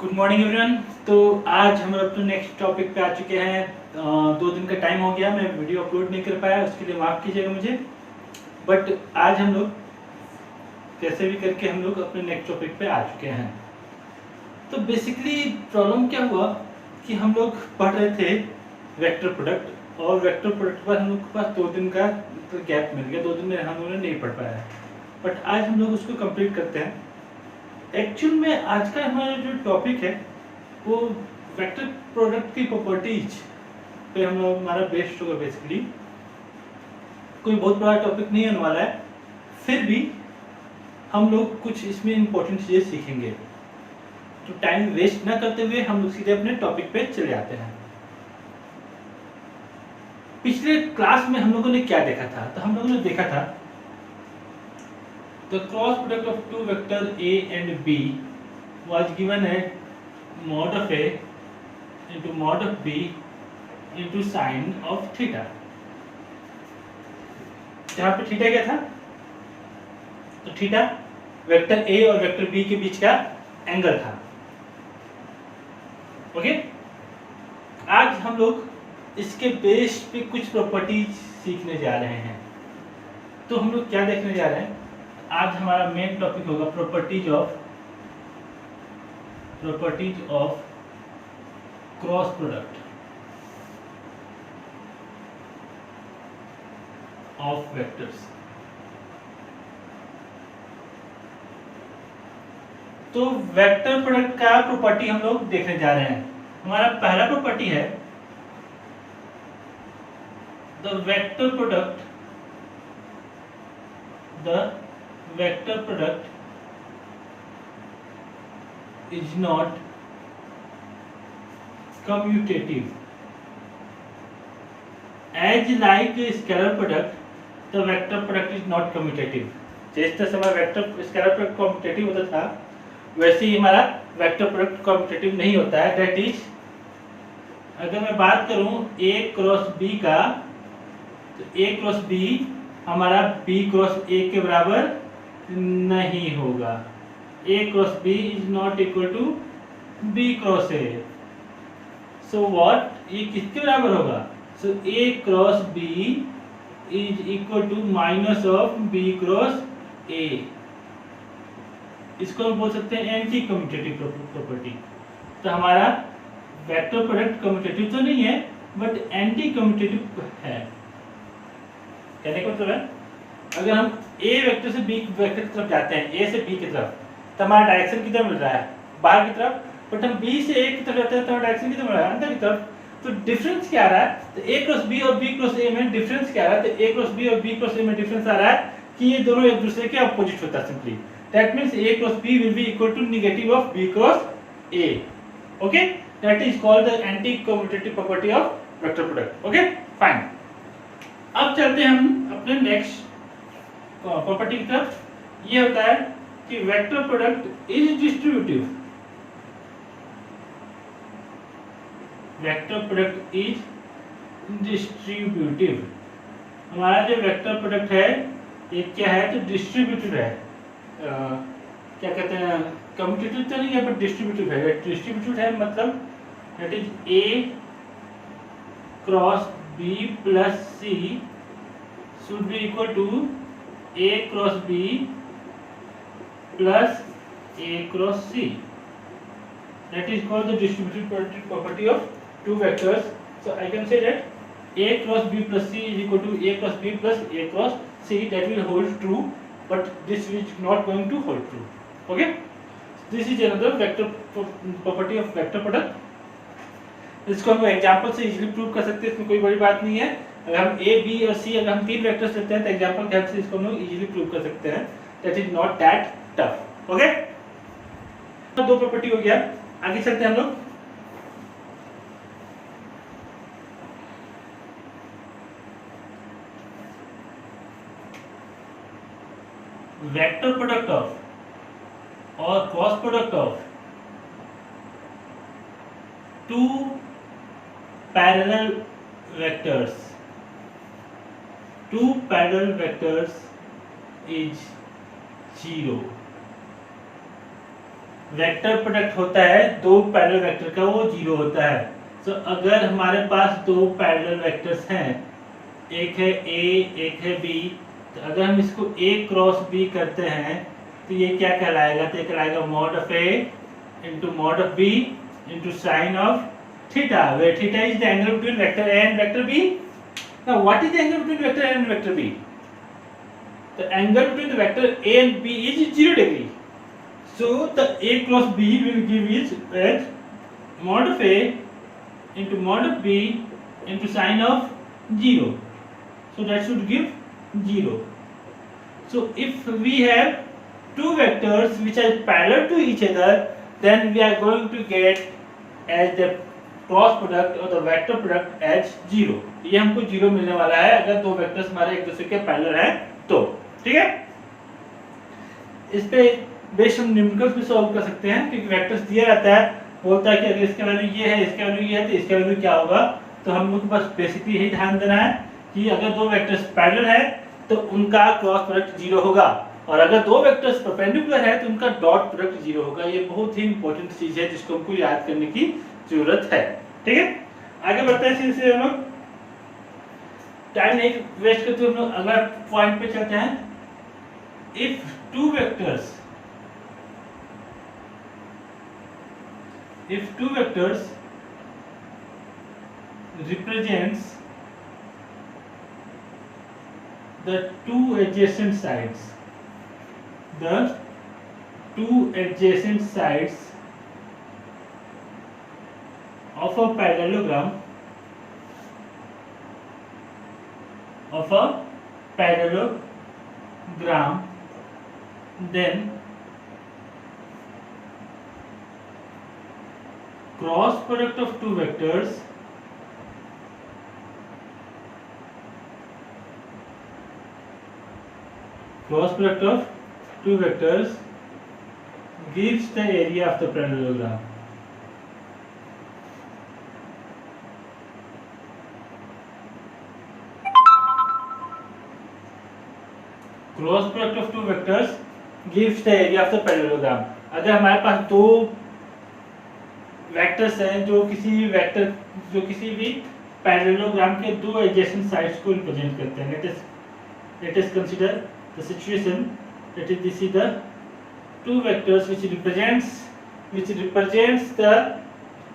Good morning everyone. तो आज हम अपने नेक्स्ट टॉपिक पे आ चुके हैं। 2 दिन का टाइम हो गया, मैं वीडियो अपलोड नहीं कर पाया, उसके लिए माफ़ कीजिएगा मुझे। बट आज हम लोग कैसे भी करके हम लोग अपने नेक्स्ट टॉपिक पे आ चुके हैं। तो बेसिकली प्रॉब्लम क्या हुआ कि हम लोग पढ़ रहे थे वेक्टर प्रोडक्ट, और वेक्टर प्रोडक्ट पर हम लोग के पास 2 दिन का गैप मिल गया। 2 दिन में हम लोगों ने नहीं पढ़ पाया, बट आज हम लोग उसको कंप्लीट करते हैं। एक्चुअल में आज का हमारा जो टॉपिक है वो वेक्टर प्रोडक्ट की प्रॉपर्टीज पे हम लोग हमारा बेस्ड होगा। बेसिकली कोई बहुत बड़ा टॉपिक नहीं होने वाला है, फिर भी हम लोग कुछ इसमें इंपॉर्टेंट चीज़ें सीखेंगे। तो टाइम वेस्ट ना करते हुए हम लोग सीधे अपने टॉपिक पे चले जाते हैं। पिछले क्लास में हम लोगों ने क्या देखा था? तो हम लोगों ने देखा था the cross product of 2 vector a and b was given at mod of a into mod of b into sin of theta। जहाँ पे थीटा क्या था? तो थीटा वेक्टर a और वेक्टर b के बीच का एंगल था। ओके, आज हम लोग इसके बेस पे कुछ प्रॉपर्टीज सीखने जा रहे हैं। तो हम लोग क्या देखने जा रहे हैं? आज हमारा मेन टॉपिक होगा properties of cross product of vectors. तो वेक्टर प्रोडक्ट का प्रॉपर्टी हम लोग देखने जा रहे हैं। हमारा पहला प्रॉपर्टी है the vector product is not commutative as like scalar product, the vector product is not commutative। जिस तरह से हमारा वेक्टर स्केलर प्रोडक्ट कम्यूटेटिव होता था, वैसे ही हमारा वेक्टर प्रोडक्ट कम्यूटेटिव नहीं होता है। दैट इज, अगर मैं बात करूं a क्रॉस b का, तो a क्रॉस b हमारा b क्रॉस a के बराबर नहीं होगा। a cross b is not equal to b cross a। so what, ये किसके बराबर होगा? so a cross b is equal to minus of b cross a। इसको हम बोल सकते हैं एंटी कम्यूटेटिव प्रॉपर्टी। तो हमारा वेक्टर प्रोडक्ट कम्यूटेटिव तो नहीं है, बट एंटी कम्यूटेटिव है। कहने का मतलब है, अगर हम a वेक्टर से b वेक्टर की तरफ जाते हैं, a से b की तरफ, तो हमारा डायरेक्शन किधर मिल रहा है? बाहर की तरफ। बट हम b से a की तरफ जाते हैं तो हमारा डायरेक्शन किधर मिल रहा है? अंदर की तरफ। तो डिफरेंस क्या आ रहा है? तो a क्रॉस b और b क्रॉस a में डिफरेंस क्या आ रहा है? तो a क्रॉस b और b क्रॉस a में डिफरेंस आ रहा है कि ये दोनों एक दूसरे के अपोजिट होता है। Simply that means a cross b will be equal to negative of b cross a। Okay, that is called the anti commutative property of vector product. Okay, fine. अब चलते हैं हम अपने नेक्स्ट प्रॉपर्टी की तरफ। ये होता है कि vector product is distributive. Vector product is distributive. हमारा जो वेक्टर प्रोडक्ट है ये क्या है? तो डिस्ट्रीब्यूटिव है। क्या कहते हैं, कम्यूटेटिव तो नहीं है, बट डिस्ट्रीब्यूटिव है। डिस्ट्रीब्यूटिव है मतलब that is a cross b plus c should be equal to a cross b plus a cross c। That is called the distributive property of two vectors। So I can say that a cross b plus c is equal to a cross b plus a cross c। That will hold true, but this is not going to hold true। Okay, this is another vector property of vector product। इसको हम example से easily prove कर सकते हैं, इसमें कोई बड़ी बात नहीं है। अगर हम a b और c, अगर हम 3 वेक्टर्स लेते हैं तो एग्जांपल के हेल्प से इसको हम लोग इजीली प्रूव कर सकते हैं। That is not that tough। Okay, तो 2 प्रॉपर्टी हो गया। आगे चलते हैं हम लोग। वेक्टर प्रोडक्ट ऑफ और cross product of 2 parallel vectors. 2 parallel vectors is 0। Vector product होता है दो पैरेलल वेक्टर का, वो जीरो होता है। तो अगर हमारे पास दो पैरेलल वेक्टर्स हैं, एक है ए एक है बी, तो अगर हम इसको ए क्रॉस बी करते हैं तो ये क्या कहलाएगा? तो ये कहलाएगा mod of A into mod of B into sine of theta, where theta is the angle between vector A and vector B. Now what is the angle between vector A and vector B? The angle between the vector A and B is 0 degree. So the A cross B will give is as mod of A into mod of B into sine of 0. So that should give 0. So if we have two vectors which are parallel to each other, then we are going to get as the cross product or the vector product as 0. ये हमको 0 मिलने वाला है अगर दो vectors हमारे एक दूसरे के पैरेलल हैं तो। ठीक है, इस पे बेस हम न्यूमेरिकल्स भी सॉल्व कर सकते हैं, क्योंकि वेक्टर्स दिया रहता है, बोलता है कि अगर इसका वैल्यू ये है, इसका वैल्यू ये है, तो इसका वैल्यू क्या होगा। तो हम लोग को बस बेसिकली यही ध्यान देना है कि अगर दो वेक्टर्स पैरेलल है तो उनका क्रॉस प्रोडक्ट 0 होगा, और अगर दो वेक्टर्स परपेंडिकुलर है तो उनका डॉट प्रोडक्ट 0 होगा। ये बहुत ही इंपॉर्टेंट चीज है जिसको हमको याद करने की जरूरत है। ठीक है, आगे बढ़ते हैं सीधे हम लोग, टाइम नहीं वेस्ट करते हुए हम लोग अगला पॉइंट पे चलते हैं। If two vectors represents the two adjacent sides of a parallelogram then cross product of two vectors gives the area of the parallelogram. Cross product of two vectors gives the area of the parallelogram. अगर हमारे पास दो vectors हैं जो किसी भी parallelogram के दो adjacent sides को रिप्रेजेंट करते हैं, let us consider the situation that is this is the two vectors which represents the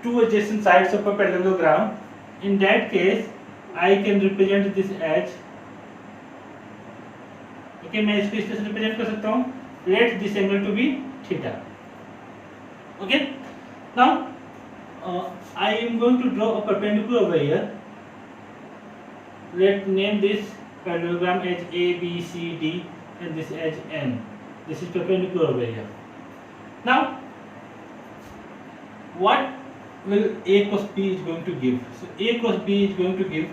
two adjacent sides of a parallelogram. In that case I can represent this as, okay, मैं इसको इस तरह से represent कर सकता हूँ, let this angle to be theta. Okay, now I am going to draw a perpendicular over here. Let name this parallelogram as A, B, C, D and this as N. This is perpendicular over here. Now what will A cross B is going to give? So A cross B is going to give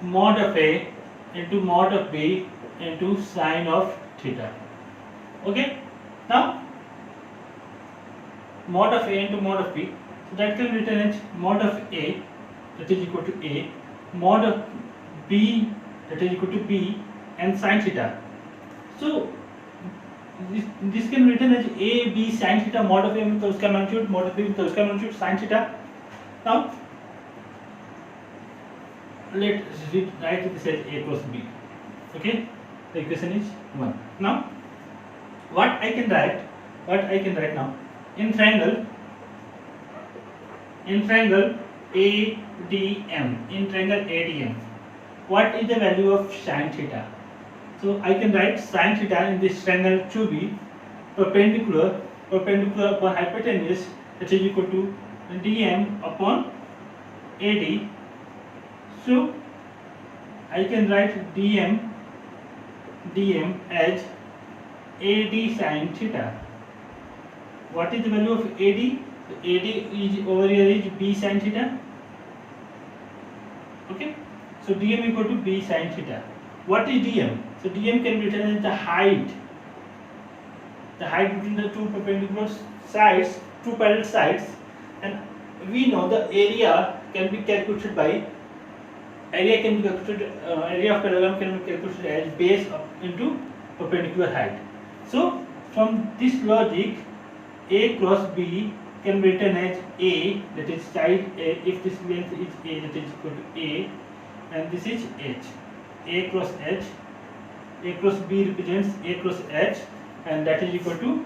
mod of A into mod of B into sine of theta. Okay, now mod of A into mod of B, so that can be written as mod of A that is equal to A, mod of B that is equal to B and sine theta. So this can be written as A B sine theta, mod of A मतलब उसका magnitude, mod of B मतलब उसका magnitude, sine theta. Now let's write this as A cross B. Okay, the equation is 1. Now what I can write now, in triangle ADM, what is the value of sine theta? So I can write sine theta in this triangle to be perpendicular upon hypotenuse, that is equal to dm upon AD. So I can write dm as AD sine theta. What is the value of AD? AD is over here is B sine theta. Okay, so dm equal to B sine theta. What is dm? So dm can be written as the height between the two perpendicular sides, two parallel sides, and we know the area can be calculated by area of parallelogram can be calculated as base into perpendicular height. So from this logic A cross B can be written as A, that is side A, if this length is A, that is equal to A, and this is H. A cross H, A cross B represents A cross H, and that is equal to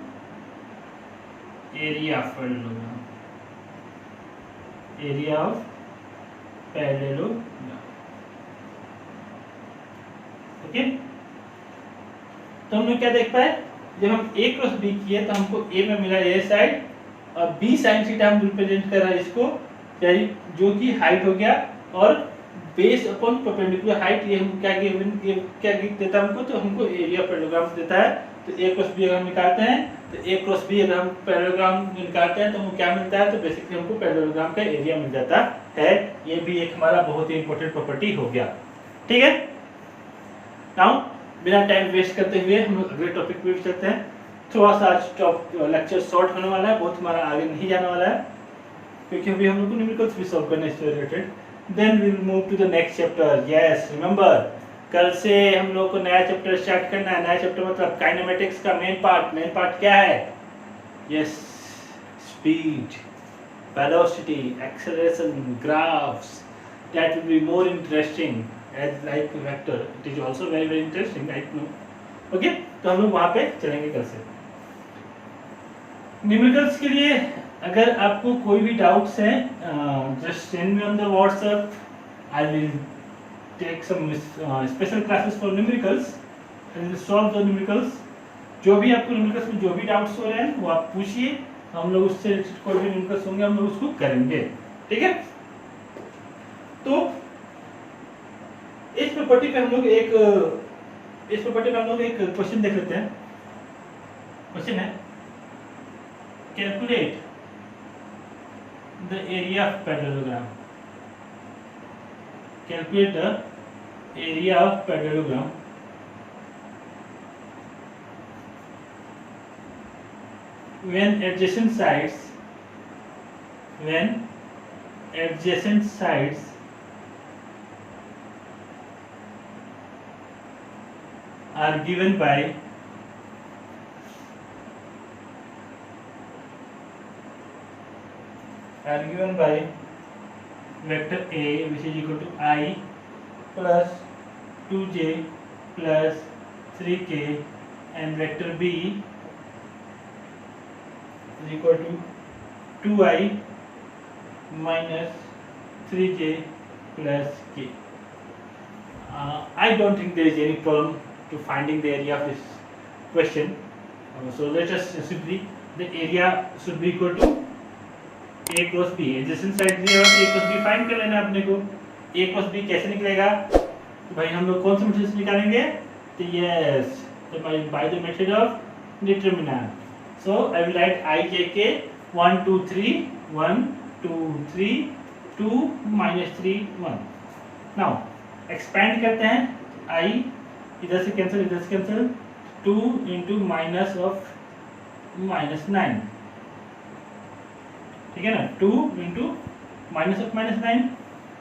area of parallelogram. Area of parallelogram. Okay, तो हम लोग क्या देख पाए, जब हम A cross B किए तो हमको A में मिला A साइड और B साइन थीटा हम रिप्रेजेंट कर रहा है इसको, जो कि हाइट हो गया, और बेस अपॉन परपेंडिकुलर हाइट, ये हम क्या देता है हमको, तो हमको एरिया पैरेललोग्राम देता है। तो A क्रॉस B अगर हम निकालते हैं तो A क्रॉस B अगर हम पैरेललोग्राम निकालते हैं तो हमको क्या मिलता है, तो बेसिकली हमको पैरेललोग्राम का एरिया मिल जाता है। ये भी एक हमारा बहुत ही इंपॉर्टेंट प्रॉपर्टी हो गया। ठीक है, नाउ बिना टाइम वेस्ट करते हुए हम लोग अगले टॉपिक पे चलते हैं। थोड़ा सा आज लेक्चर शॉर्ट होने वाला है, बहुत हमारा आगे नहीं जाने वाला है, क्योंकि अभी हम लोग को न्यूमेरिकल्स भी सॉल्व करने से related. Then we will move to the next chapter. Yes, remember कल से हम लोग को नया चैप्टर स्टार्ट करना है। नया चैप्टर मतलब काइनेमेटिक्स का मेन पार्ट क्या है? Yes, speed, velocity, acceleration, graphs. That will be more interesting as like vector. It is also very interesting, I know. Okay, तो हम लोग वहाँ पे चलेंगे कल से। न्यूमेरिकल्स के लिए अगर आपको कोई भी डाउट्स हैं, just send me on the WhatsApp. I will take some special classes for numericals. I will solve the numericals. जो भी आपको न्यूमेरिकल्स में जो भी डाउट्स हो रहे हैं वो आप पूछिए, हम लोग उससे कोई भी न्यूमेरिकल्स होंगे हम लोग उसको करेंगे। ठीक है, तो इस प्रॉपर्टी पे हम लोग एक क्वेश्चन देख लेते हैं। क्वेश्चन है, calculate the area of parallelogram. Calculate the area of parallelogram when adjacent sides are given by vector A, which is equal to I plus 2j plus 3k, and vector B is equal to 2I minus 3j plus k. I don't think there is any problem to finding the area of this question. So let us simply, the area should be equal to A cross B. Adjacent side A cross B find कर लेना अपने को। A cross B कैसे निकलेगा, तो भाई हम लोग कौन से मेथड से निकालेंगे, तो यस, तो by the method of determinant. So I will write ijk 1 2 3 1 2 3 2 minus 3 1. Now expand करते हैं, I इधर से कैंसिल 2 इंटू माइनस ऑफ -9, ठीक है ना, 2 into minus of -9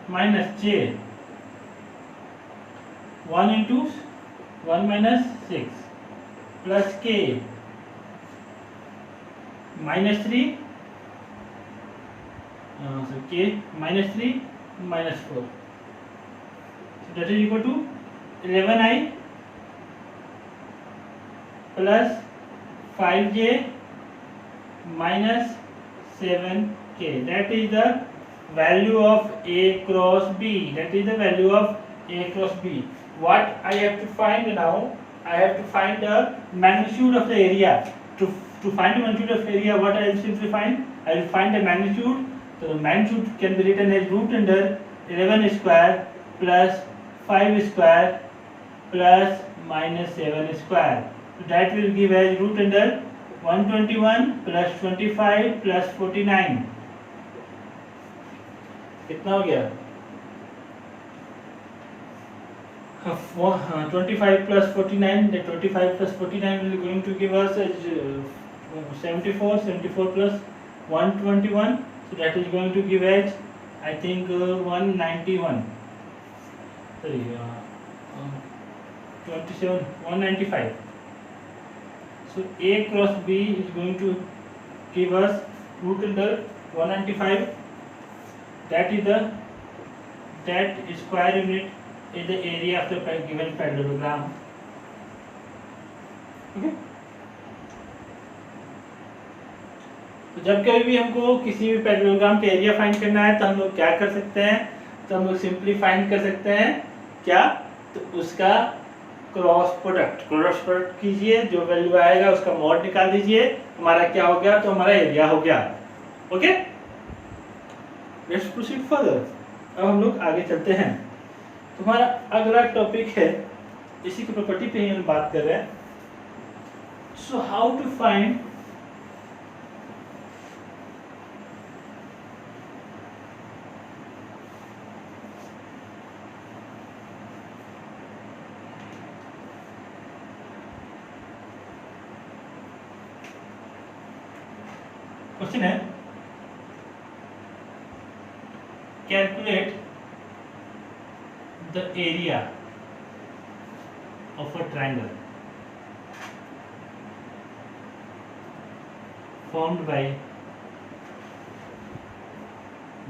minus j 1 into 1 minus 6 plus k -3 k -3 -4, so that is equal to 11i plus 5j minus 7k. That is the value of A cross B. That is the value of A cross B. What I have to find now? I have to find the magnitude of the area. To find the magnitude of area, what I will simply find? I will find the magnitude. So the magnitude can be written as root under 11 square plus 5 square plus minus 7 square. So that will give as root under 121 plus 25 plus 49. कितना हो गया? 25 plus 49. The 25 plus 49 will going to give us 74. 74 plus 121. So that is going to give as I think 191. Sorry, 27 195. So A cross B is going to give us root under 195, that square unit is the area of the given parallelogram. Okay? तो जब कभी भी हमको किसी भी parallelogram का area find करना है तो हम लोग क्या कर सकते हैं, तो हम लोग सिंपली फाइंड कर सकते हैं क्या, तो उसका क्रॉस प्रोडक्ट कीजिए, जो वैल्यू आएगा उसका मॉड निकाल दीजिए, हमारा क्या हो गया, तो हमारा एरिया हो गया. Okay, let's proceed further. अब हम लोग आगे चलते हैं. तो हमारा अगला टॉपिक है, इसी की प्रॉपर्टी पे ही हम बात कर रहे हैं. So how to find question है, calculate the area of a triangle formed by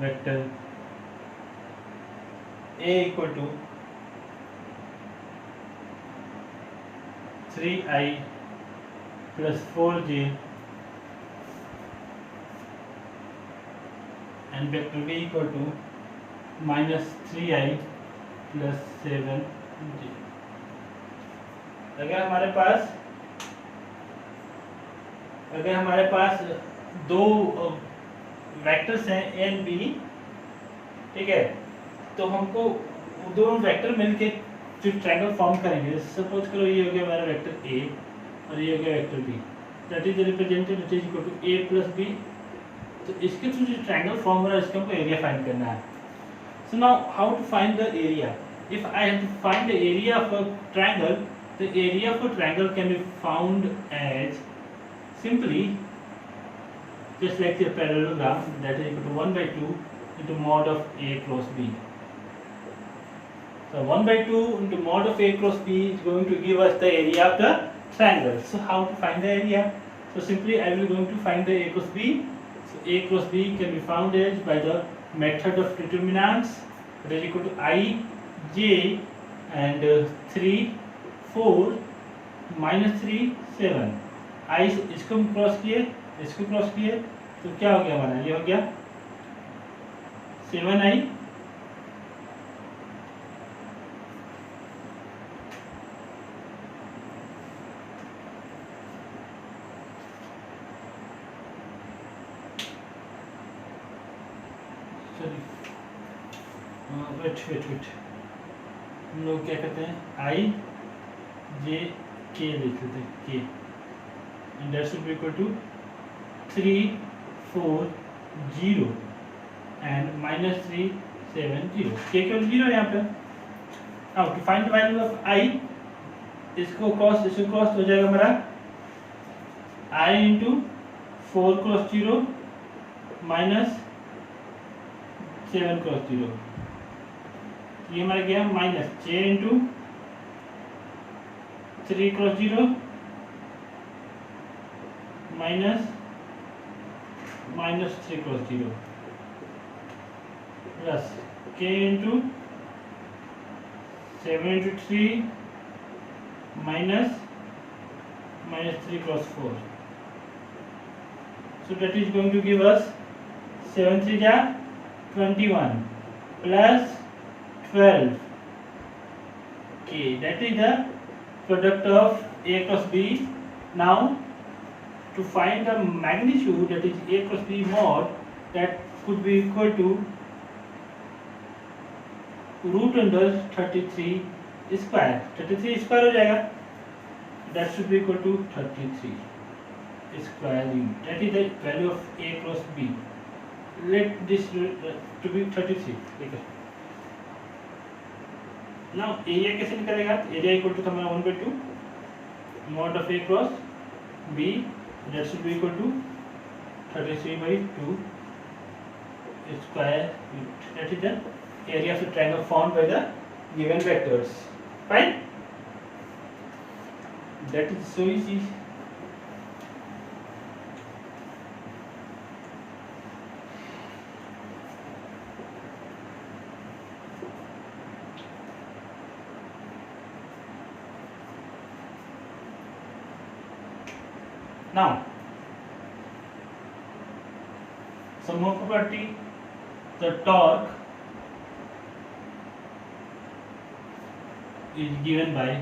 vector A equal to 3i plus 4j and vector B equal to minus 3i plus 7j. अगर हमारे पास दो वेक्टर्स हैं ए एंड बी, ठीक है, तो हमको दोनों वेक्टर मिलके जो ट्रायंगल फॉर्म करेंगे, सपोज करो ये हो गया हमारा वेक्टर ए और ये हो गया vector B, that is represented that is equal to A plus B. तो इसके थ्रू जो ट्रायंगल फॉर्म हो रहा है इसका हमको एरिया फाइंड करना है. So now how to find the area. If I have to find the area of a triangle, the area of a triangle can be found as simply just like the parallelogram, that is equal to 1 by 2 into mod of A cross B. So 1 by 2 into mod of A cross B is going to give us the area of the triangle. So how to find the area? So simply I will going to find the A cross B. So A cross B can be found as by the method of determinants, that is equal to I, J and 3, 4, minus 3, 7. आई इसको cross किए, इसको cross किए, तो क्या हो गया हमारा, ये हो गया 7i वेट हम लोग क्या कहते हैं, आई जे के लिख लेते हैं, के, and that should be equal to 3, 4, 0 and minus 3, 7, 0. k केवल 0 है यहाँ पे. Now to find the value of I, इसको क्रॉस हो जाएगा हमारा I into 4 cross 0 minus 7 cross 0. ये हमारा गया minus j into 3 cross 0 minus 3 cross 0 plus k into 7 into 3 minus 3 cross 4. So that is going to give us 7 3 ja 21 plus 12 k, that is the product of A cross B. Now to find the magnitude, that is A cross B mod, that could be equal to root under 33 square. 33 square हो जाएगा, that should be equal to 33 square unit. That is the value of A cross B. Let this to be 33. ठीक है. Now area कैसे निकलेगा? Area equal to हमारा 1 by 2 mod of A cross B. That should be equal to 33 by 2 square unit. That is the area of the triangle formed by the given vectors. Fine. That is so easy. Now, some more property, the torque is given by,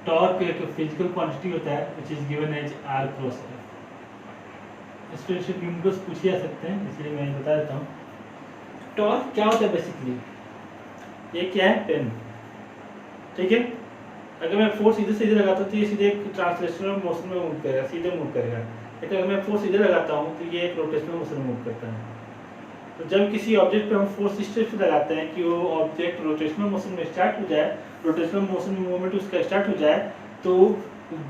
torque एक physical quantity होता है which is given as R cross F. इस पर numericals पूछे जा सकते हैं, इसलिए मैं बता देता हूँ। टॉर्क क्या होता है बेसिकली, ये क्या है, पेन, ठीक है। अगर मैं फोर्स इधर से इधर लगाता हूँ तो ये सीधे एक ट्रांसलेशनल मोशन में मूव करेगा, सीधे मूव करेगा। लेकिन अगर मैं फोर्स इधर लगाता हूँ तो ये एक रोटेशनल मोशन में मूव करता है। तो जब किसी ऑब्जेक्ट पे हम फोर्स इस तरह से लगाते हैं कि वो ऑब्जेक्ट रोटेशनल मोशन में स्टार्ट हो जाए, रोटेशनल मोशन में मूवमेंट उसका स्टार्ट हो जाए, तो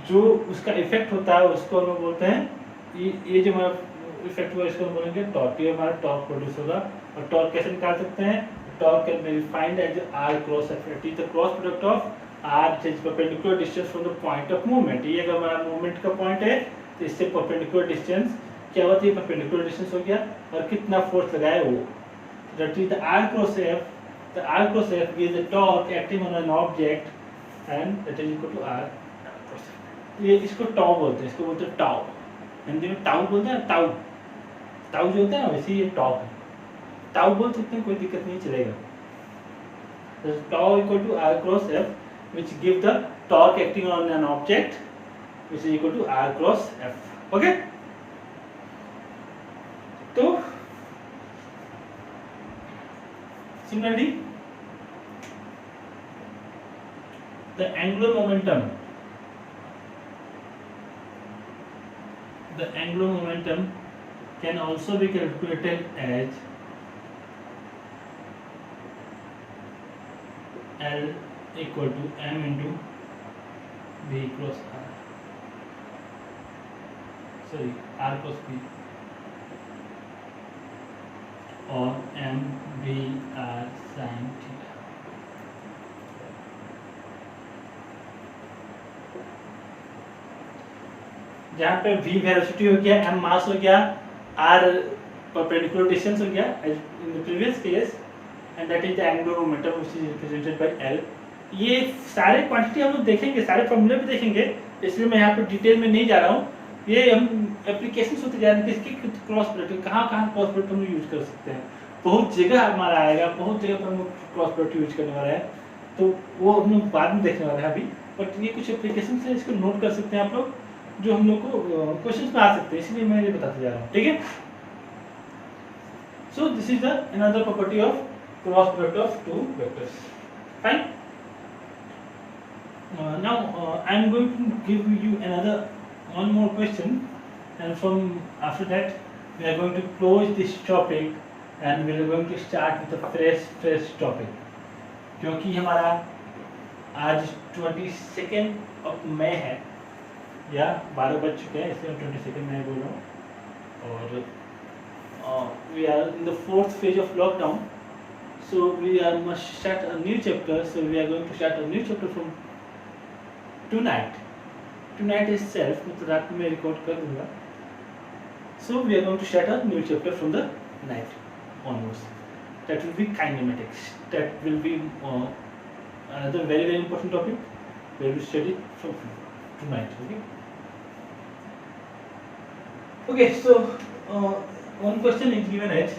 जो उसका इफेक्ट होता है उसको हम बोलते हैं, ये जो हमारा इफेक्ट हुआ इसको हम बोलेंगे टॉर्क। ये हमारा टॉर्क प्रोड्यूस होगा। और टॉर्क कैसे निकाल सकते हैं, torque can be defined as R cross F, it is the cross product of R which is perpendicular distance from the point of movement. ये अगर हमारा मूवमेंट का पॉइंट है तो इससे परपेंडिकुलर डिस्टेंस क्या होती है, परपेंडिकुलर डिस्टेंस हो गया, और कितना फोर्स लगाए वो, that is the R cross F. The R cross F is a torque acting on an object and that is equal to R cross F। ये इसको टाउ बोलते हैं, इसको बोलते हैं टाउ, हिंदी में टाउ बोलते हैं। टाउ टाउ जो होता है ना, वैसे ये टाउ है, टाउ बोल सकते हैं, कोई दिक्कत नहीं, चलेगा। Tau equal to R cross F which give the torque acting on an object which is equal to R cross F। Okay, तो similarly the angular momentum can also be calculated as L equal to m into v cross r, sorry, r cross v, or m v r sin theta। जहाँ पे v velocity हो गया, m मास हो गया, r perpendicular distance हो गया in the previous case, and that is the angular momentum which is represented by l। ये सारे क्वांटिटी हम लोग देखेंगे, सारे फॉर्मूले भी देखेंगे, इसलिए मैं यहाँ पे डिटेल में नहीं जा रहा हूँ। ये हम एप्लीकेशंस होते जा रहे हैं किसकी, क्रॉस प्रोडक्ट, कहाँ क्रॉस प्रोडक्ट हम यूज कर सकते हैं। बहुत जगह हमारा आएगा, बहुत जगह पर हम क्रॉस प्रोडक्ट यूज करने वाला है, तो वो हम लोग बाद में देखने वाले हैं अभी। बट ये कुछ एप्लीकेशन है, इसको नोट कर सकते हैं आप लोग, जो हम लोग को क्वेश्चंस में आ सकते हैं, इसलिए मैं ये बताते जा रहा हूँ, ठीक है। So this is the another property of cross product of two vectors, fine. Now I am going to give you one more question, and from after that we are going to close this topic and we are going to start with a fresh topic। क्योंकि हमारा आज 22 मई है, या 12 बज चुके हैं, इसलिए हम 22 मई बोल रहा हूँ। और we are in the 4th phase of lockdown, so we must start a new chapter, so we are going to start a new chapter from tonight itself, मतलब रात में रिकॉर्ड कर दूंगा। So we are going to start a new chapter from the night onwards, that will be kinematics, that will be another very important topic where we study from tonight, okay, so one question is given as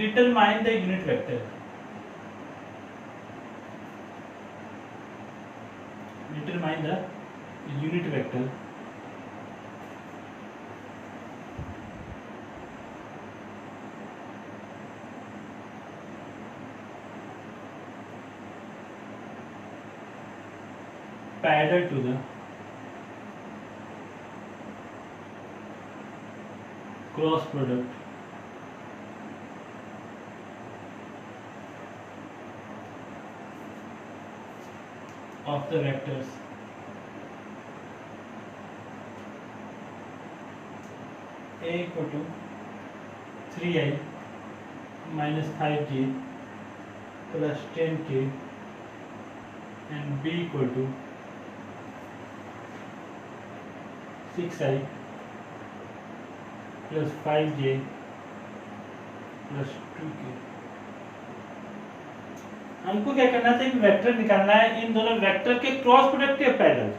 determine the unit vector, determine the unit vector parallel to the cross product of the vectors A equal to 3i minus 5j plus 10k and B equal to 6i plus 5j plus 2k। हमको क्या करना था, एक vector निकालना है इन दोनों vector के cross product के पैरेलल।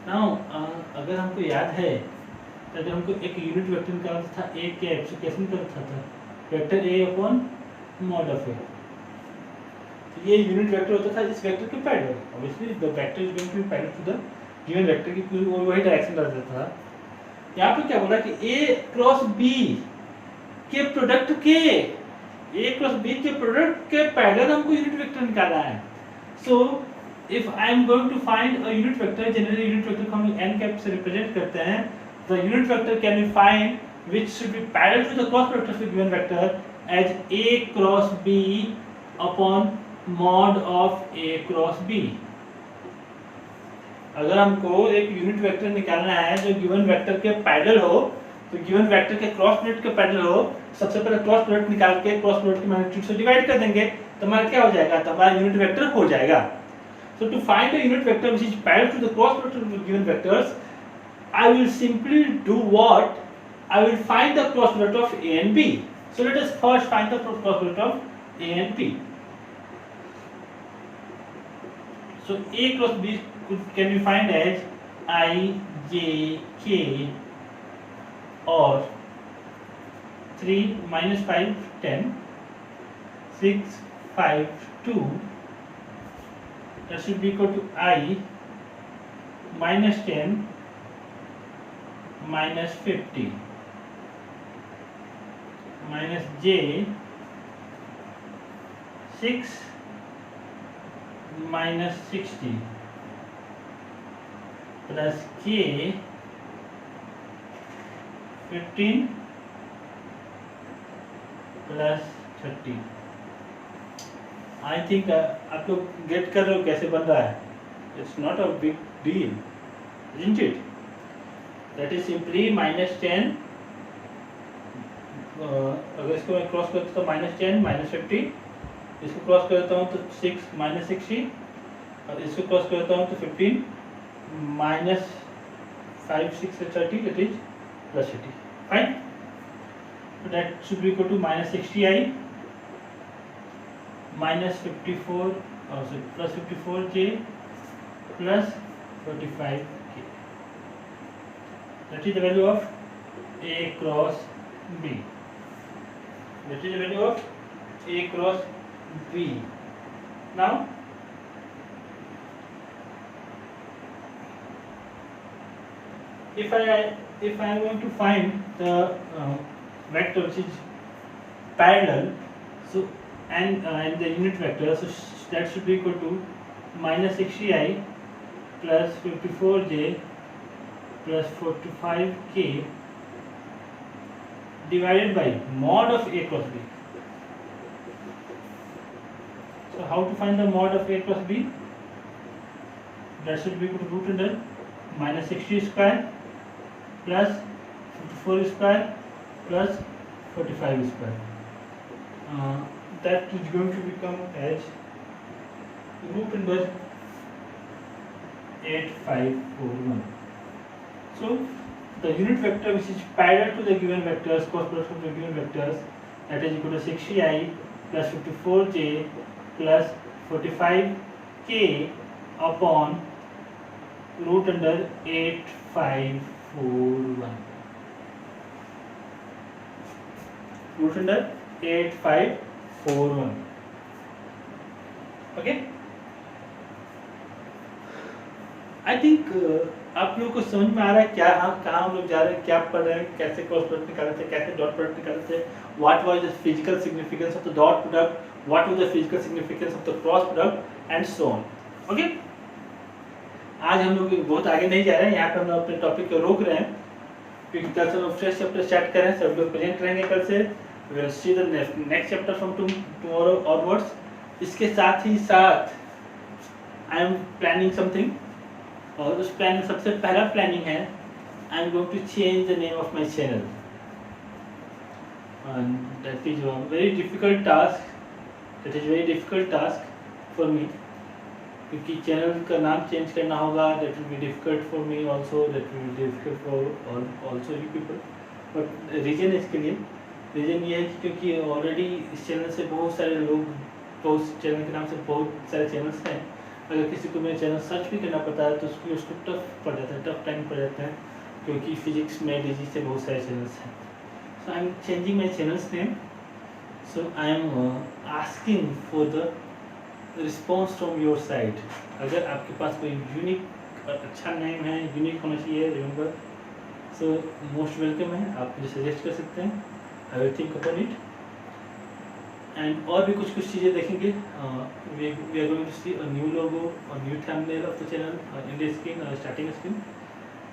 नाउ अगर हमको याद है तो जब हमको एक यूनिट वेक्टर निकालना था ए के एफ से कैसे निकलता था, vector A upon mod of A. तो ये यूनिट वेक्टर होता था इस वेक्टर के parallel. Obviously the vector is going to be parallel to the given vector की पूरी वही डायरेक्शन रहता था। यहाँ पे क्या बोला कि ए क्रॉस बी के प्रोडक्ट के, ए क्रॉस बी के प्रोडक्ट के पैरेलल हमको यूनिट वेक्टर निकालना है। So if I am going to find a unit vector, generally unit vector को हम एन कैप से रिप्रेजेंट करते हैं। The unit vector can be find which should be parallel to the cross product of the given vector as A cross B upon mod of A cross B. अगर हमको एक unit vector निकालना है जो given vector के parallel हो, तो given vector के क्रॉस प्रोडक्ट के पैरेलल हो, सबसे पहले क्रॉस प्रोडक्ट निकाल के क्रॉस प्रोडक्ट की मैग्नीट्यूड से डिवाइड कर देंगे तो हमारा क्या हो जाएगा, तो हमारा यूनिट वेक्टर हो जाएगा। So to find a unit vector which is parallel to the cross product of the given vectors, I will simply do what, I will find the cross product of A and B. So let us first find the cross product of A and B. So A cross B can be find as I, J, K or 3, -5, 10, 6, 5, 2. That should be equal to I -10 -50 -J 6 -60 plus K 15 plus 30। I think आप लोग gate कर रहे हो कैसे बन रहा है। It's not a big deal, isn't it? That is simply -10, अगर इसको मैं क्रॉस करता हूँ -10 -50, इसको क्रॉस करता हूँ तो 6 -60 और इसको क्रॉस करता हूँ तो 15 -5 6 30, that is +30। Fine, so that should be equal to -60i -54 +54j +45k। That is the value of A cross B. That is the value of A cross B. Now if I am going to find the vector which is parallel, so and the unit vector, so that should be equal to -60i plus 54j plus 45k divided by mod of A cross B. So how to find the mod of A cross B? That should be equal to root under -60 square plus 54 square plus 45 square. That is going to become as root under 8541. So the unit vector which is parallel to the given vectors, cross product of the given vectors, that is equal to 60i plus 54j plus 45k upon root under 8541. Root under 8541. Okay. I think आप लोगों को समझ में आ रहा है क्या कहाँ हम लोग जा रहे हैं, क्या पढ़ रहे हैं, कैसे क्रॉस प्रोडक्ट निकाले थे, कैसे डॉट प्रोडक्ट निकाले थे, what was the physical significance of the dot product, what was the physical significance of the cross product and so on. Okay, आज हम लोग बहुत आगे नहीं जा रहे हैं, यहाँ पे हम लोग अपने टॉपिक को रोक रहे हैं क्योंकि कल से हम फ्रेश चैप्टर स्टार्ट कर रहे हैं, सब लोग प्रेजेंट करेंगे कल से। We will see the next chapter from tomorrow onwards. इसके साथ ही साथ आई एम प्लानिंग समथिंग, और उस प्लान में सबसे पहला प्लानिंग है I am going to change the name of my channel. And that is a very difficult task, that is very difficult task for me, क्योंकि चैनल का नाम change करना होगा। That will be difficult for me also, that will be difficult for also you people. But reason इसके लिए reason ये है कि क्योंकि ऑलरेडी इस चैनल से बहुत सारे लोग बहुत चैनल के नाम से बहुत सारे चैनल्स हैं। अगर किसी को मेरे चैनल सर्च भी करना पड़ता है तो उसके उसको टफ पड़ जाता है, टफ टाइम पड़ जाता है, क्योंकि फिजिक्स में डिजी से बहुत सारे चैनल्स हैं। So I am changing my channels name, so I am asking for the response from your side. अगर आपके पास कोई यूनिक और अच्छा नेम है, यूनिक होना चाहिए, रिमेंबर, सो मोस्ट वेलकम है, आप मुझे सजेस्ट कर सकते हैं, I will think upon it. And और भी कुछ चीज़ें देखेंगे। We are going to see a new logo, a new thumbnail of the channel, end screen और स्टार्टिंग स्क्रीन,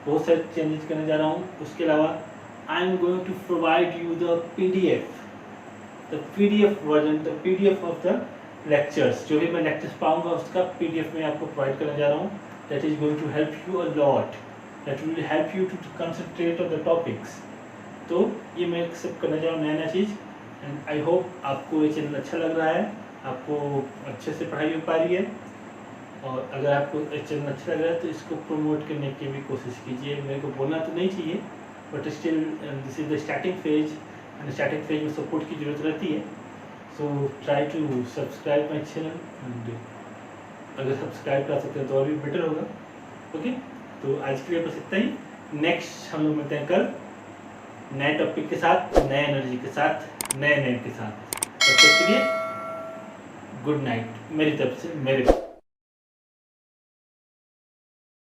बहुत सारे चेंजेस करने जा रहा हूँ। उसके अलावा I am going to provide you the PDF version, the PDF of the lectures. जो भी मैं लेक्चर्स पाऊंगा उसका पीडीएफ में आपको प्रोवाइड करने जा रहा हूँ। That is going to help you a lot, that will help you to concentrate on the topics. तो ये मैं सब करने जा रहा हूँ, नया चीज़। एंड आई होप आपको ये चैनल अच्छा लग रहा है, आपको अच्छे से पढ़ाई हो पा रही है। और अगर आपको ये चैनल अच्छा लग रहा है तो इसको प्रमोट करने की भी कोशिश कीजिए। मेरे को बोलना तो नहीं चाहिए, but still this is the starting phase, and starting phase में सपोर्ट की ज़रूरत रहती है। So try to subscribe my channel, and अगर सब्सक्राइब कर सकते हैं तो और भी बेटर होगा। ओके, तो आज के लिए बस इतना ही। नेक्स्ट हम लोग मिलते हैं कल नए टॉपिक के साथ, नए एनर्जी के साथ, नए नेम के साथ। तब तक के लिए गुड नाइट मेरी तरफ से, मेरे